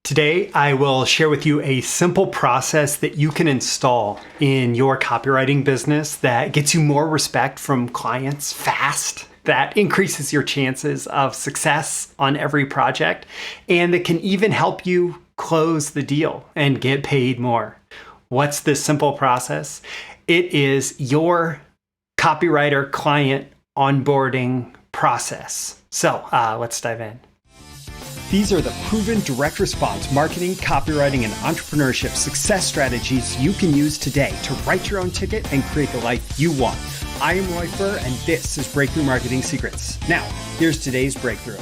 Today, I will share with you a simple process that you can install in your copywriting business that gets you more respect from clients fast, that increases your chances of success on every project, and that can even help you close the deal and get paid more. What's this simple process? It is your copywriter client onboarding process. So let's dive in. These are the proven direct response marketing, copywriting, and entrepreneurship success strategies you can use today to write your own ticket and create the life you want. I am Roy Furr, and this is Breakthrough Marketing Secrets. Now, here's today's breakthrough.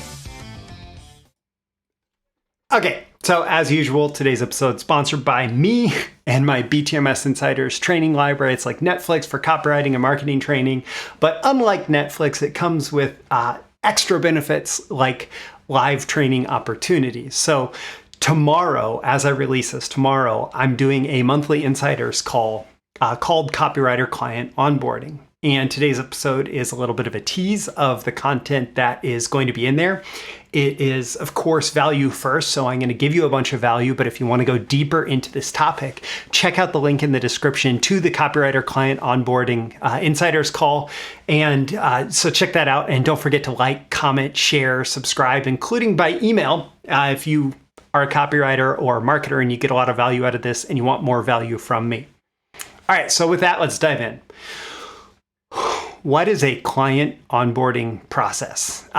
Okay, so as usual, today's episode is sponsored by me and my BTMSinsiders training library. It's like Netflix for copywriting and marketing training, but unlike Netflix, it comes with extra benefits like live training opportunities. So tomorrow, as I release this tomorrow, I'm doing a monthly insiders call called Copywriter Client Onboarding. And today's episode is a little bit of a tease of the content that is going to be in there. It is, of course, value first, so I'm going to give you a bunch of value, but if you want to go deeper into this topic, check out the link in the description to the Copywriter Client Onboarding Insiders Call. And so check that out, and don't forget to like, comment, share, subscribe, including by email if you are a copywriter or a marketer and you get a lot of value out of this and you want more value from me. All right, so with that, let's dive in. What is a client onboarding process?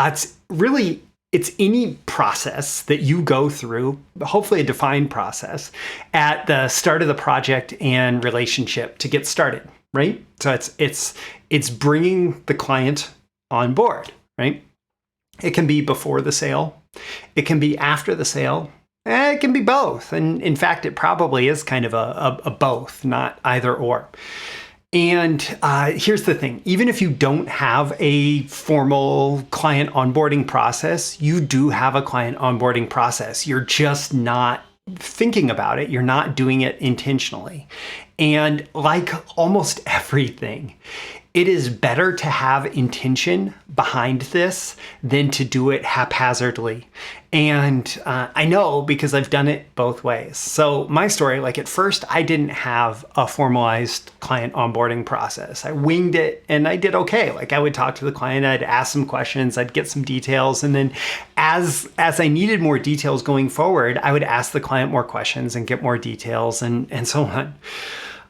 It's any process that you go through, hopefully a defined process, at the start of the project and relationship to get started, right? So it's bringing the client on board, right? It can be before the sale. It can be after the sale. It can be both. And in fact, it probably is kind of a both, not either or. And here's the thing, even if you don't have a formal client onboarding process, you do have a client onboarding process. You're just not thinking about it. You're not doing it intentionally. And like almost everything, it is better to have intention behind this than to do it haphazardly. And I know because I've done it both ways. So my story, like at first, I didn't have a formalized client onboarding process. I winged it and I did okay. Like I would talk to the client, I'd ask some questions, I'd get some details. And then as I needed more details going forward, I would ask the client more questions and get more details and so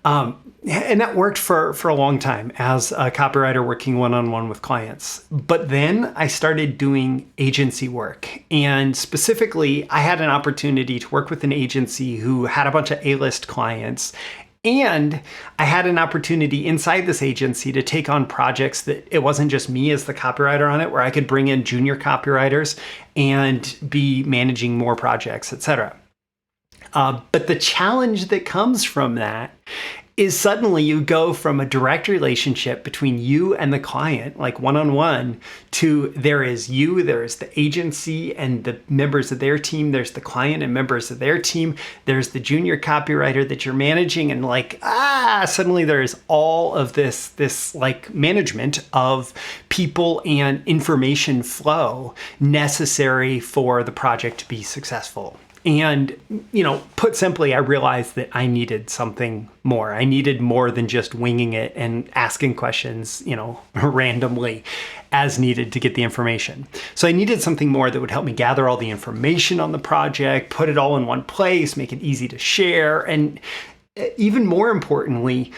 on. And that worked for a long time as a copywriter working one-on-one with clients. But then I started doing agency work. And specifically, I had an opportunity to work with an agency who had a bunch of A-list clients. And I had an opportunity inside this agency to take on projects that it wasn't just me as the copywriter on it, where I could bring in junior copywriters and be managing more projects, etc. But the challenge that comes from that is suddenly you go from a direct relationship between you and the client, like one-on-one, to there is you, there is the agency and the members of their team, there's the client and members of their team, there's the junior copywriter that you're managing, and suddenly there's all of this like management of people and information flow necessary for the project to be successful. And, put simply, I realized that I needed something more. I needed more than just winging it and asking questions, randomly as needed to get the information. So I needed something more that would help me gather all the information on the project, put it all in one place, make it easy to share. And even more importantly,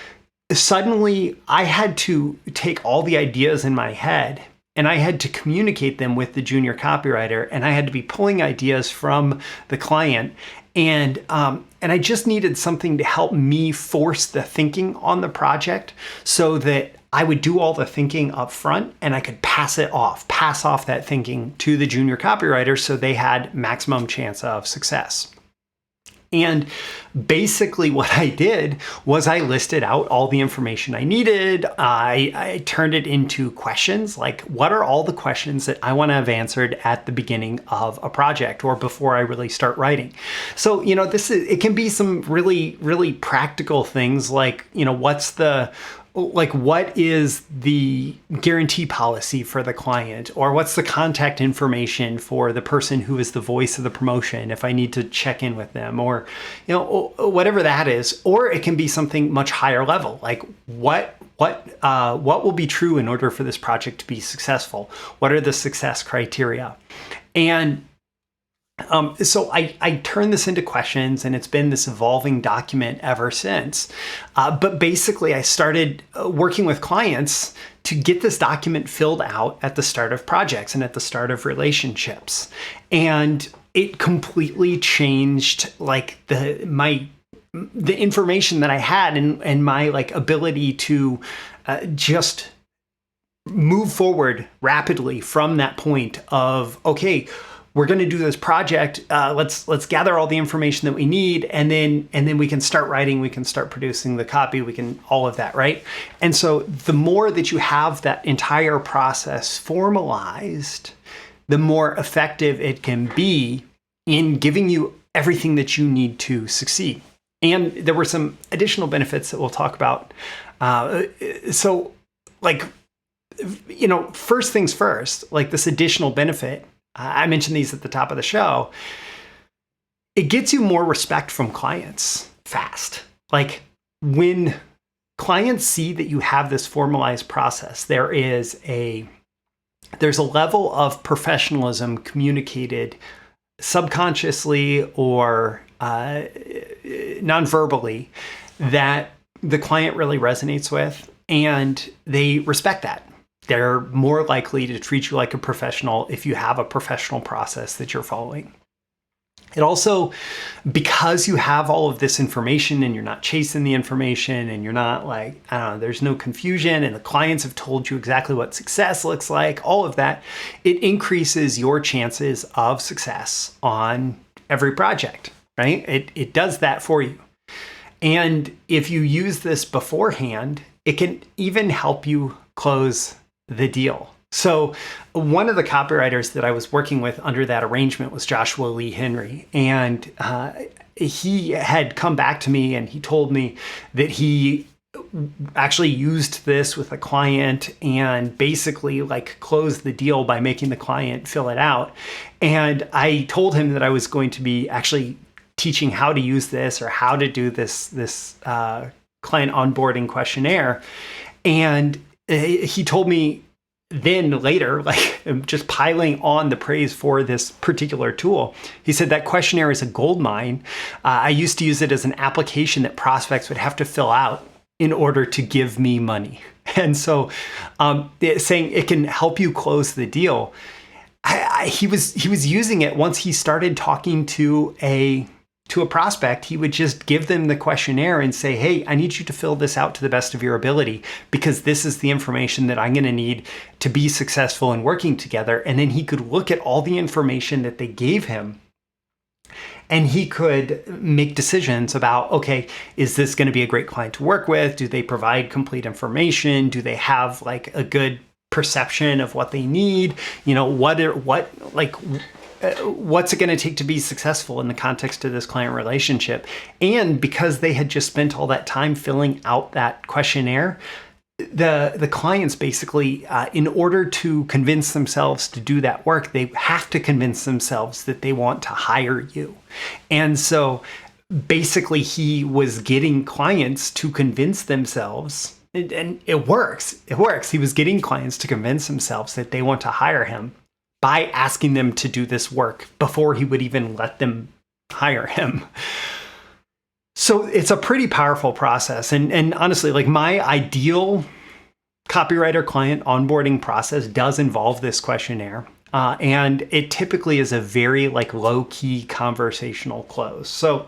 suddenly I had to take all the ideas in my head and I had to communicate them with the junior copywriter, and I had to be pulling ideas from the client. And I just needed something to help me force the thinking on the project so that I would do all the thinking up front and I could pass off that thinking to the junior copywriter so they had maximum chance of success. And basically what I did was I listed out all the information I needed. I turned it into questions, like what are all the questions that I want to have answered at the beginning of a project or before I really start writing. So, it can be some really, really practical things like, what's the like what is the guarantee policy for the client, or what's the contact information for the person who is the voice of the promotion if I need to check in with them, or whatever that is. Or it can be something much higher level, like what will be true in order for this project to be successful? What are the success criteria? And so I turned this into questions, and it's been this evolving document ever since. But basically, I started working with clients to get this document filled out at the start of projects and at the start of relationships. And it completely changed like the information that I had and my like ability to just move forward rapidly from that point of, okay, we're going to do this project. Let's gather all the information that we need, and then we can start writing. We can start producing the copy. We can all of that, right? And so the more that you have that entire process formalized, the more effective it can be in giving you everything that you need to succeed. And there were some additional benefits that we'll talk about. So, like, first things first, like this additional benefit. I mentioned these at the top of the show. It gets you more respect from clients fast. Like when clients see that you have this formalized process, there's a level of professionalism communicated subconsciously or non-verbally that the client really resonates with, and they respect that. They're more likely to treat you like a professional if you have a professional process that you're following. It also, because you have all of this information and you're not chasing the information and you're not like, I don't know, there's no confusion and the clients have told you exactly what success looks like, all of that, it increases your chances of success on every project, right? It does that for you. And if you use this beforehand, it can even help you close the deal. So one of the copywriters that I was working with under that arrangement was Joshua Lee Henry. And he had come back to me and he told me that he actually used this with a client and basically like closed the deal by making the client fill it out. And I told him that I was going to be actually teaching how to use this or how to do this client onboarding questionnaire. And he told me then later, like just piling on the praise for this particular tool, he said that questionnaire is a gold mine. I used to use it as an application that prospects would have to fill out in order to give me money. And so saying it can help you close the deal. He was using it once he started talking to a prospect. He would just give them the questionnaire and say, hey, I need you to fill this out to the best of your ability because this is the information that I'm going to need to be successful in working together. And then he could look at all the information that they gave him and he could make decisions about, okay, is this going to be a great client to work with? Do they provide complete information? Do they have like a good perception of what they need? What's it going to take to be successful in the context of this client relationship? And because they had just spent all that time filling out that questionnaire, the clients basically, in order to convince themselves to do that work, they have to convince themselves that they want to hire you. And so basically he was getting clients to convince themselves, and it works. He was getting clients to convince themselves that they want to hire him by asking them to do this work before he would even let them hire him. So it's a pretty powerful process. And honestly, like my ideal copywriter client onboarding process does involve this questionnaire. And it typically is a very like low-key conversational close. So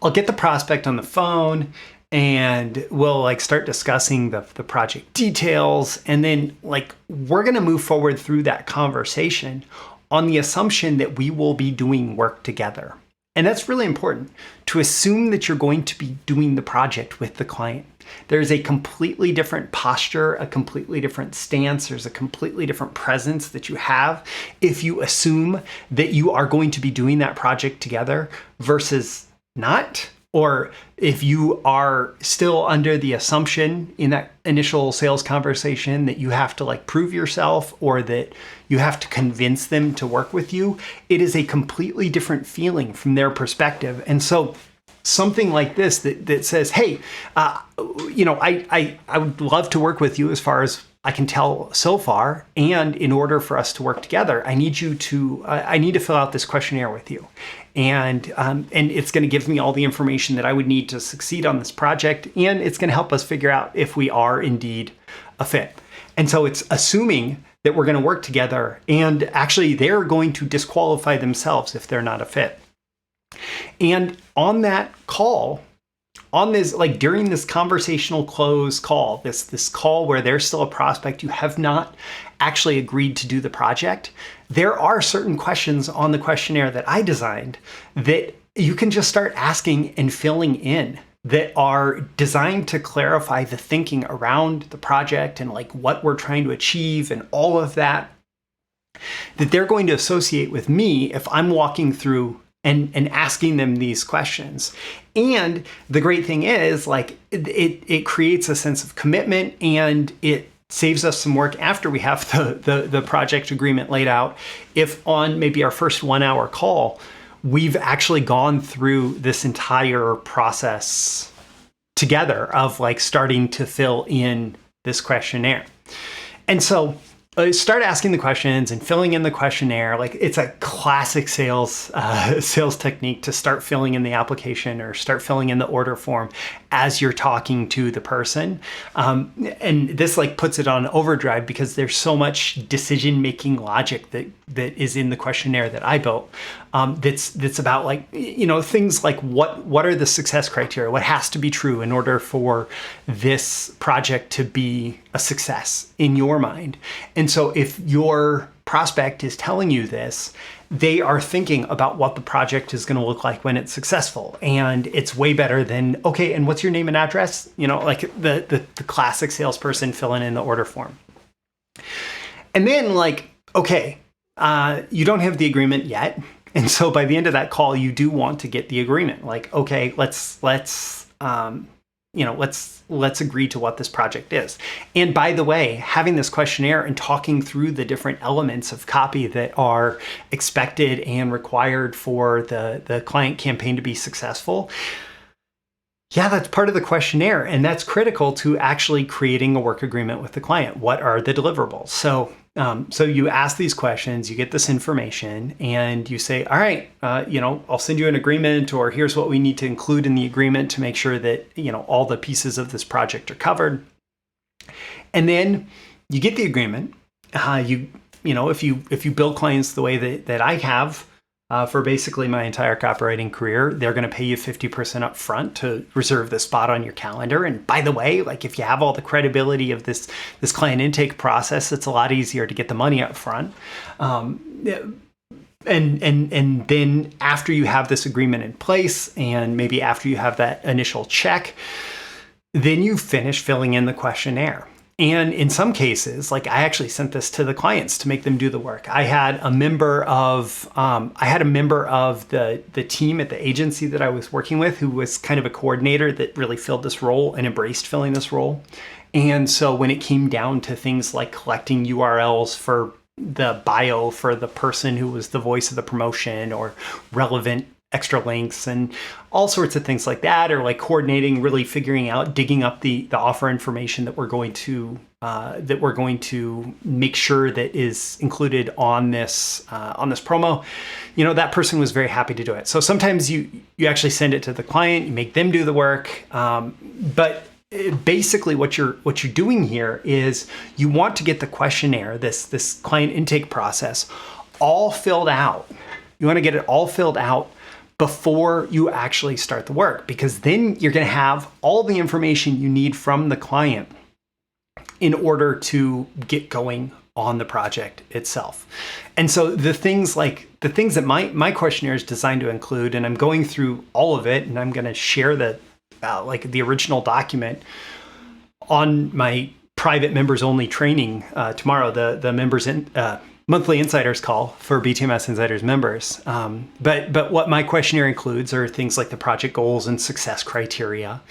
I'll get the prospect on the phone and we'll like start discussing the project details. And then like we're going to move forward through that conversation on the assumption that we will be doing work together. And that's really important, to assume that you're going to be doing the project with the client. There's a completely different posture, a completely different stance. There's a completely different presence that you have if you assume that you are going to be doing that project together versus not. or if you are still under the assumption in that initial sales conversation that you have to like prove yourself or that you have to convince them to work with you, it is a completely different feeling from their perspective. And so something like this that says, hey, I would love to work with you as far as I can tell so far. And in order for us to work together, I need to fill out this questionnaire with you. And it's going to give me all the information that I would need to succeed on this project. And it's going to help us figure out if we are indeed a fit. And so it's assuming that we're going to work together, and actually they're going to disqualify themselves if they're not a fit. And on that call, on this, like during this conversational close call, this call where they're still a prospect, you have not actually agreed to do the project, there are certain questions on the questionnaire that I designed that you can just start asking and filling in that are designed to clarify the thinking around the project and like what we're trying to achieve and all of that they're going to associate with me if I'm walking through and asking them these questions. And the great thing is, like, it creates a sense of commitment, and it saves us some work after we have the project agreement laid out. If on maybe our first 1 hour call, we've actually gone through this entire process together of like starting to fill in this questionnaire. And so start asking the questions and filling in the questionnaire. Like, it's a classic sales technique to start filling in the application or start filling in the order form as you're talking to the person. And this like puts it on overdrive because there's so much decision-making logic that is in the questionnaire that I built. That's about like, things like what are the success criteria? What has to be true in order for this project to be a success in your mind? And so if your prospect is telling you this, they are thinking about what the project is going to look like when it's successful. And it's way better than, okay, and what's your name and address? Like the classic salesperson filling in the order form. And then like, okay, you don't have the agreement yet. And so by the end of that call, you do want to get the agreement. Like, okay, let's agree to what this project is. And by the way, having this questionnaire and talking through the different elements of copy that are expected and required for the client campaign to be successful, yeah, that's part of the questionnaire. And that's critical to actually creating a work agreement with the client. What are the deliverables? So you ask these questions, you get this information, and you say, all right, I'll send you an agreement, or here's what we need to include in the agreement to make sure that, all the pieces of this project are covered. And then you get the agreement. If you build clients the way that I have, for basically my entire copywriting career, they're going to pay you 50% up front to reserve the spot on your calendar. And by the way, like, if you have all the credibility of this client intake process, it's a lot easier to get the money up front. And then after you have this agreement in place, and maybe after you have that initial check, then you finish filling in the questionnaire. And in some cases, like, I actually sent this to the clients to make them do the work. I had a member of the team at the agency that I was working with who was kind of a coordinator that really filled this role and embraced filling this role. And so when it came down to things like collecting URLs for the bio for the person who was the voice of the promotion, or relevant extra links and all sorts of things like that, or like coordinating, really figuring out, digging up the offer information that we're going to make sure that is included on this promo, that person was very happy to do it. So sometimes you actually send it to the client, you make them do the work, but basically what you're doing here is you want to get the questionnaire, this client intake process, all filled out. You want to get it all filled out before you actually start the work, because then you're going to have all the information you need from the client in order to get going on the project itself. And so the things that my questionnaire is designed to include, and I'm going through all of it, and I'm going to share the original document on my private members only training tomorrow, the members monthly insiders call for BTMS Insiders members. But what my questionnaire includes are things like the project goals and success criteria,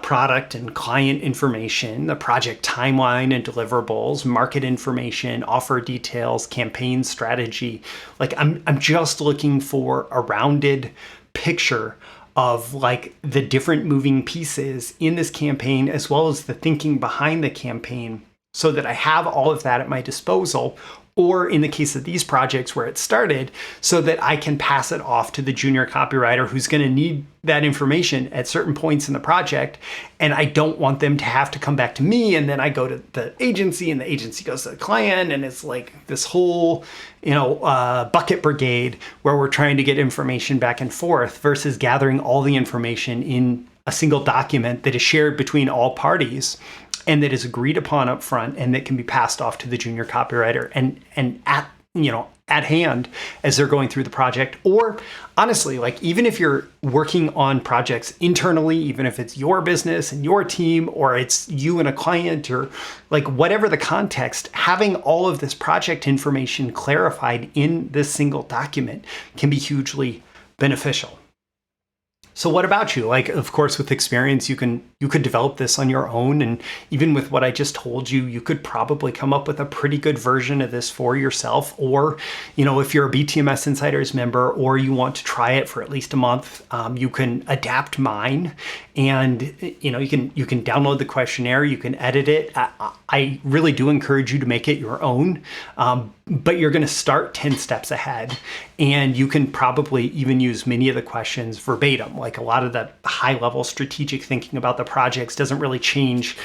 product and client information, the project timeline and deliverables, market information, offer details, campaign strategy. Like I'm just looking for a rounded picture of like the different moving pieces in this campaign, as well as the thinking behind the campaign, so that I have all of that at my disposal, or in the case of these projects where it started, so that I can pass it off to the junior copywriter who's going to need that information at certain points in the project. And I don't want them to have to come back to me, and then I go to the agency and the agency goes to the client, and it's like this whole, bucket brigade where we're trying to get information back and forth versus gathering all the information in a single document that is shared between all parties and that is agreed upon up front, and that can be passed off to the junior copywriter and at hand as they're going through the project. Or honestly, like even if you're working on projects internally, even if it's your business and your team, or it's you and a client, or like whatever the context, having all of this project information clarified in this single document can be hugely beneficial. So what about you? Like, of course, with experience, you could develop this on your own. And even with what I just told you, you could probably come up with a pretty good version of this for yourself. Or, if you're a BTMS Insiders member, or you want to try it for at least a month, you can adapt mine, and you can download the questionnaire, you can edit it. I really do encourage you to make it your own. But you're going to start 10 steps ahead, and you can probably even use many of the questions verbatim. Like a lot of the high level strategic thinking about the projects doesn't really change.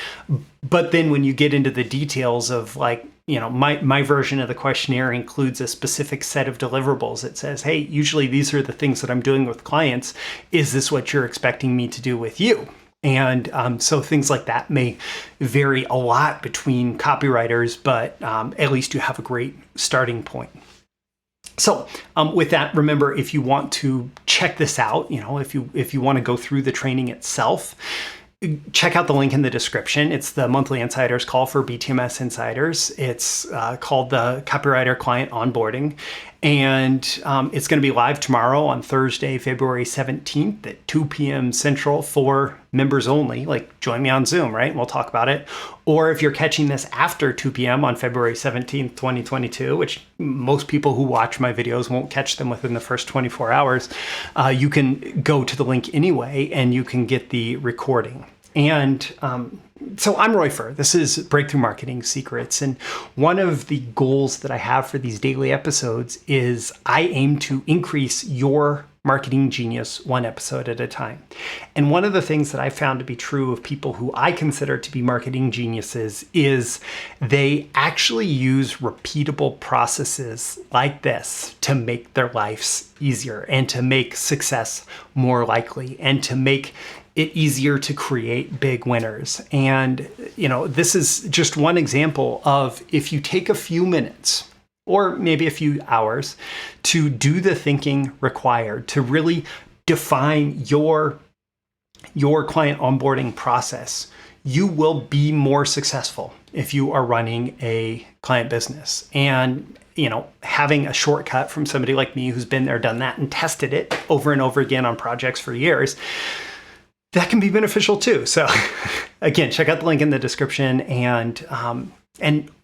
But then when you get into the details of like, my version of the questionnaire includes a specific set of deliverables. It says, hey, usually these are the things that I'm doing with clients. Is this what you're expecting me to do with you? And so things like that may vary a lot between copywriters, but at least you have a great starting point. So with that, remember, if you want to check this out, if you want to go through the training itself, check out the link in the description. It's the monthly insiders call for BTMS Insiders. It's called the Copywriter Client Onboarding. And it's going to be live tomorrow on Thursday, February 17th at 2 p.m. Central for members only. Like, join me on Zoom, right? And we'll talk about it. Or if you're catching this after 2 p.m. on February 17th, 2022, which most people who watch my videos won't catch them within the first 24 hours, you can go to the link anyway, and you can get the recording. And so I'm Roy Furr. This is Breakthrough Marketing Secrets. And one of the goals that I have for these daily episodes is I aim to increase your marketing genius one episode at a time. And one of the things that I found to be true of people who I consider to be marketing geniuses is they actually use repeatable processes like this to make their lives easier and to make success more likely and to make it easier to create big winners. And, this is just one example of if you take a few minutes or maybe a few hours to do the thinking required to really define your client onboarding process, you will be more successful if you are running a client business. And having a shortcut from somebody like me who's been there, done that, and tested it over and over again on projects for years, that can be beneficial too. So again, check out the link in the description, and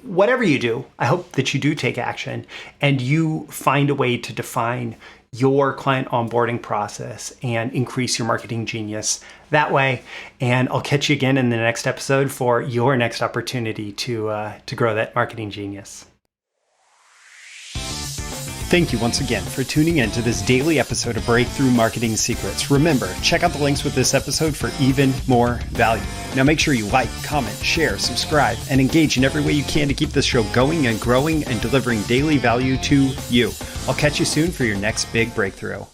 whatever you do, I hope that you do take action and you find a way to define your client onboarding process and increase your marketing genius that way. And I'll catch you again in the next episode for your next opportunity to grow that marketing genius. Thank you once again for tuning in to this daily episode of Breakthrough Marketing Secrets. Remember, check out the links with this episode for even more value. Now make sure you like, comment, share, subscribe, and engage in every way you can to keep this show going and growing and delivering daily value to you. I'll catch you soon for your next big breakthrough.